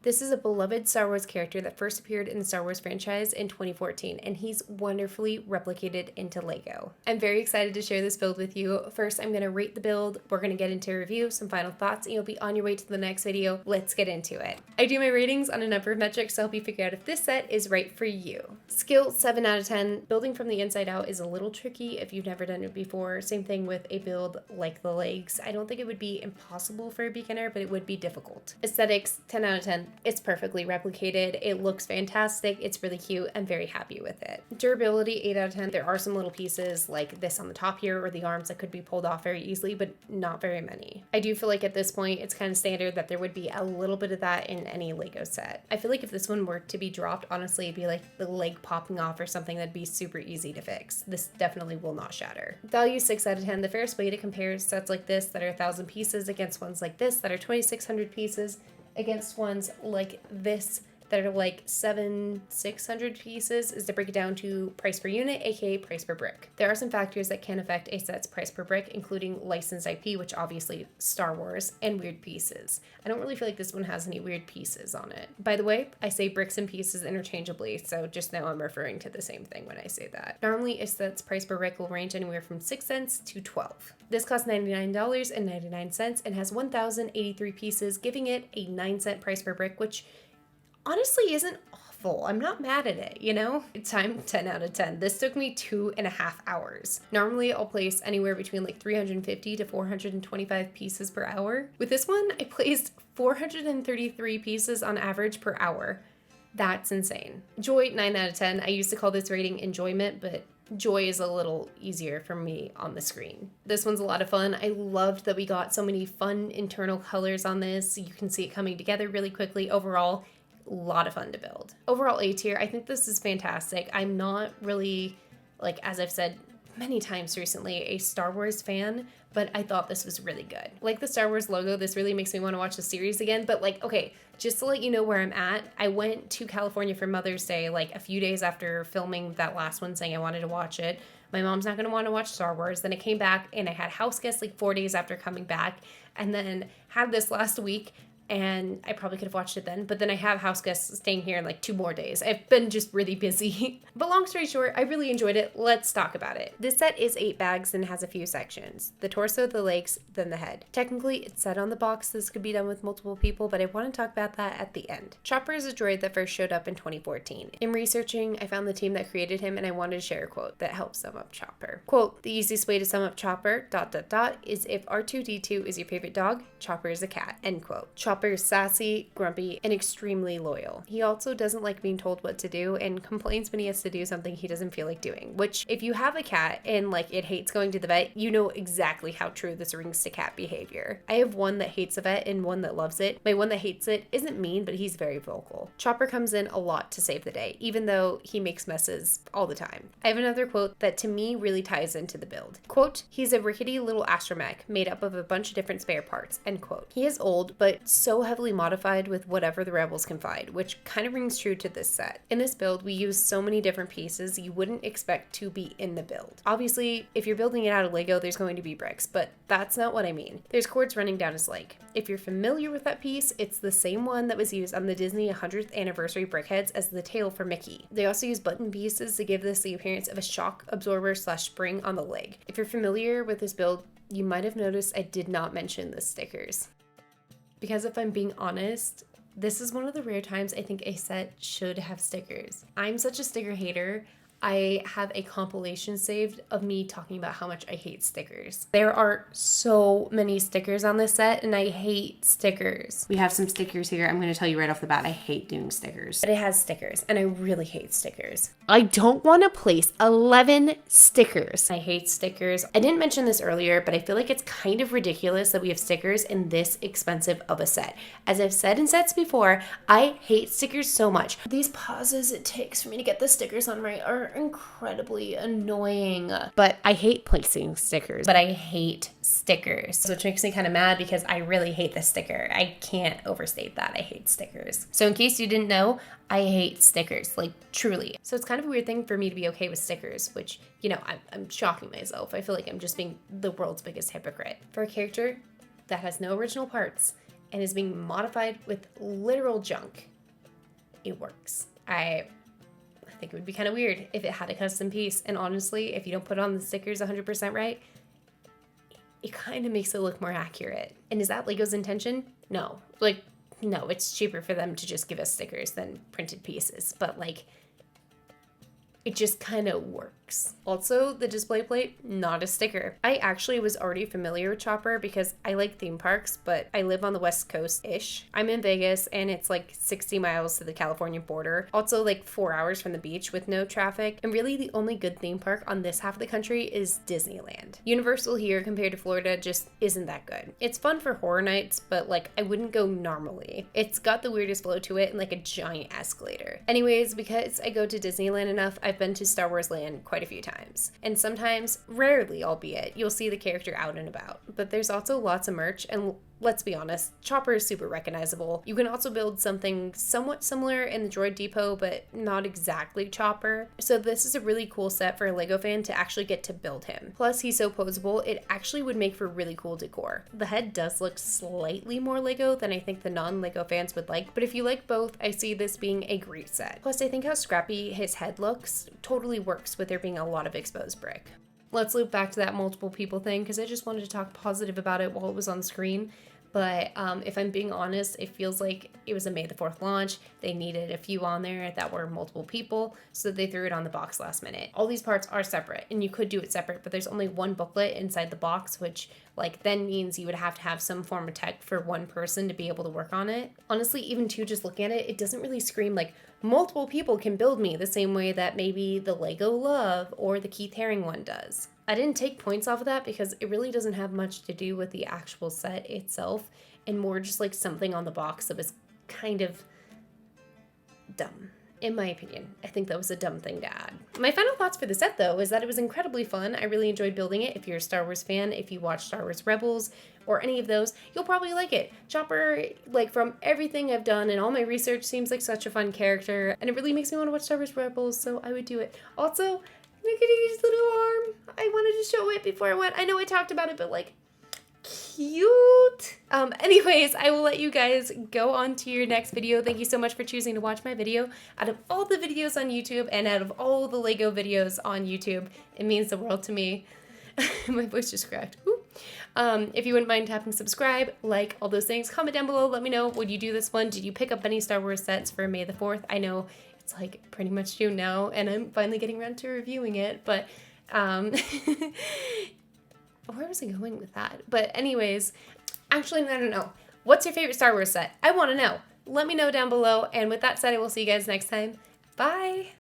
This is a beloved Star Wars character that first appeared in the Star Wars franchise in 2014, and he's wonderfully replicated into Lego. I'm very excited to share this build with you. First, I'm going to rate the build, we're going to get into a review, some final thoughts, and you'll be on your way to the next video. Let's get into it. I do my ratings on a number of metrics to help you figure out if this set is right for you. Skill 7 out of 10. Building from the inside out is a little tricky if you've never done it before. Same thing with a build like the legs. I don't think it would be impossible for a beginner, but it would be difficult. Aesthetics, 10 out of 10. It's perfectly replicated. It looks fantastic. It's really cute. I'm very happy with it. Durability, 8 out of 10. There are some little pieces like this on the top here or the arms that could be pulled off very easily, but not very many. I do feel like at this point, it's kind of standard that there would be a little bit of that in any Lego set. I feel like if this one were to be dropped, honestly, it'd be like the leg popping off or something that'd be super easy to fix. This definitely will not shatter. Value, 6 out of 10. The fairest way to compare sets like this that are 1,000 pieces against ones like this that are 2,600 pieces against ones like this that are like 600 pieces is to break it down to price per unit, aka price per brick. There are some factors that can affect a set's price per brick, including licensed IP, which obviously Star Wars, and weird pieces. I don't really feel like this one has any weird pieces on it. By the way, I say bricks and pieces interchangeably, so just know I'm referring to the same thing when I say that. Normally, a set's price per brick will range anywhere from 6 cents to 12. This costs $99.99 and has 1,083 pieces, giving it a 9-cent price per brick, which honestly isn't awful. I'm not mad at it, you know? Time, 10 out of 10. This took me 2.5 hours. Normally I'll place anywhere between like 350 to 425 pieces per hour. With this one, I placed 433 pieces on average per hour. That's insane. Joy, 9 out of 10. I used to call this rating enjoyment, but joy is a little easier for me on the screen. This one's a lot of fun. I loved that we got so many fun internal colors on this. You can see it coming together really quickly. Overall, a lot of fun to build. Overall A tier, I think this is fantastic. I'm not really, like, as I've said many times recently, a Star Wars fan, but I thought this was really good. Like the Star Wars logo, this really makes me want to watch the series again, but like, okay, just to let you know where I'm at, I went to California for Mother's Day like a few days after filming that last one saying I wanted to watch it. My mom's not going to want to watch Star Wars. Then I came back and I had house guests like 4 days after coming back, and then had this last week. And I probably could have watched it then, but then I have house guests staying here in like 2 more days. I've been just really busy. But long story short, I really enjoyed it. Let's talk about it. This set is 8 bags and has a few sections. The torso, the legs, then the head. Technically, it's said on the box this could be done with multiple people, but I want to talk about that at the end. Chopper is a droid that first showed up in 2014. In researching, I found the team that created him, and I wanted to share a quote that helps sum up Chopper. Quote, "The easiest way to sum up Chopper, ... is if R2-D2 is your favorite dog, Chopper is a cat." End quote. Chopper is sassy, grumpy, and extremely loyal. He also doesn't like being told what to do and complains when he has to do something he doesn't feel like doing, which if you have a cat and like it hates going to the vet, you know exactly how true this rings to cat behavior. I have one that hates a vet and one that loves it. My one that hates it isn't mean, but he's very vocal. Chopper comes in a lot to save the day, even though he makes messes all the time. I have another quote that to me really ties into the build. Quote, "He's a rickety little astromech made up of a bunch of different spare parts." End quote. He is old, but so heavily modified with whatever the rebels can find, which kind of rings true to this set. In this build, we use so many different pieces you wouldn't expect to be in the build. Obviously, if you're building it out of Lego, there's going to be bricks, but that's not what I mean. There's cords running down his leg. If you're familiar with that piece, it's the same one that was used on the Disney 100th anniversary brickheads as the tail for Mickey. They also use button pieces to give this the appearance of a shock absorber / spring on the leg. If you're familiar with this build, you might have noticed I did not mention the stickers. Because if I'm being honest, this is one of the rare times I think a set should have stickers. I'm such a sticker hater. I have a compilation saved of me talking about how much I hate stickers. There are so many stickers on this set, and I hate stickers. We have some stickers here. I'm going to tell you right off the bat, I hate doing stickers. But it has stickers, and I really hate stickers. I don't want to place 11 stickers. I hate stickers. I didn't mention this earlier, but I feel like it's kind of ridiculous that we have stickers in this expensive of a set. As I've said in sets before, I hate stickers so much. These pauses it takes for me to get the stickers on right are incredibly annoying. But I hate placing stickers, but I hate stickers, which makes me kind of mad because I really hate this sticker. I can't overstate that. I hate stickers. So in case you didn't know, I hate stickers, like truly. So it's kind of a weird thing for me to be okay with stickers, which, you know, I'm shocking myself. I feel like I'm just being the world's biggest hypocrite. For a character that has no original parts and is being modified with literal junk, it works. I think it would be kind of weird if it had a custom piece, and honestly, if you don't put on the stickers 100% right, it kind of makes it look more accurate. And is that Lego's intention? No. Like, no, it's cheaper for them to just give us stickers than printed pieces, but like, it just kind of works. Also, the display plate, not a sticker. I actually was already familiar with Chopper because I like theme parks, but I live on the West Coast-ish. I'm in Vegas and it's like 60 miles to the California border. Also like 4 hours from the beach with no traffic. And really the only good theme park on this half of the country is Disneyland. Universal here compared to Florida just isn't that good. It's fun for horror nights, but like I wouldn't go normally. It's got the weirdest flow to it and like a giant escalator. Anyways, because I go to Disneyland enough, I've been to Star Wars Land quite a few times. And sometimes, rarely albeit, you'll see the character out and about. But there's also lots of merch, and let's be honest, Chopper is super recognizable. You can also build something somewhat similar in the Droid Depot, but not exactly Chopper. So this is a really cool set for a Lego fan to actually get to build him. Plus, he's so posable, it actually would make for really cool decor. The head does look slightly more Lego than I think the non-Lego fans would like, but if you like both, I see this being a great set. Plus, I think how scrappy his head looks totally works with there being a lot of exposed brick. Let's loop back to that multiple people thing because I just wanted to talk positive about it while it was on screen. But if I'm being honest, it feels like it was a May the 4th launch. They needed a few on there that were multiple people, so they threw it on the box last minute. All these parts are separate, and you could do it separate, but there's only one booklet inside the box, which like then means you would have to have some form of tech for one person to be able to work on it. Honestly, even too, just looking at it, it doesn't really scream like multiple people can build me the same way that maybe the Lego Love or the Keith Haring one does. I didn't take points off of that because it really doesn't have much to do with the actual set itself and more just like something on the box that was kind of dumb. In my opinion, I think that was a dumb thing to add. My final thoughts for the set though is that it was incredibly fun. I really enjoyed building it. If you're a Star Wars fan, if you watch Star Wars Rebels or any of those, you'll probably like it. Chopper, like from everything I've done and all my research, seems like such a fun character and it really makes me want to watch Star Wars Rebels, so I would do it. Also, look at his little arm. I wanted to show it before I went. I know I talked about it, but like, cute. Anyways, I will let you guys go on to your next video. Thank you so much for choosing to watch my video. Out of all the videos on YouTube and out of all the Lego videos on YouTube, it means the world to me. My voice just cracked. If you wouldn't mind tapping subscribe, like, all those things, comment down below. Let me know, would you do this one? Did you pick up any Star Wars sets for May the 4th? I know it's like pretty much June now, and I'm finally getting around to reviewing it, but where was I going with that? But anyways, actually, I don't know. What's your favorite Star Wars set? I want to know. Let me know down below, and with that said, I will see you guys next time. Bye!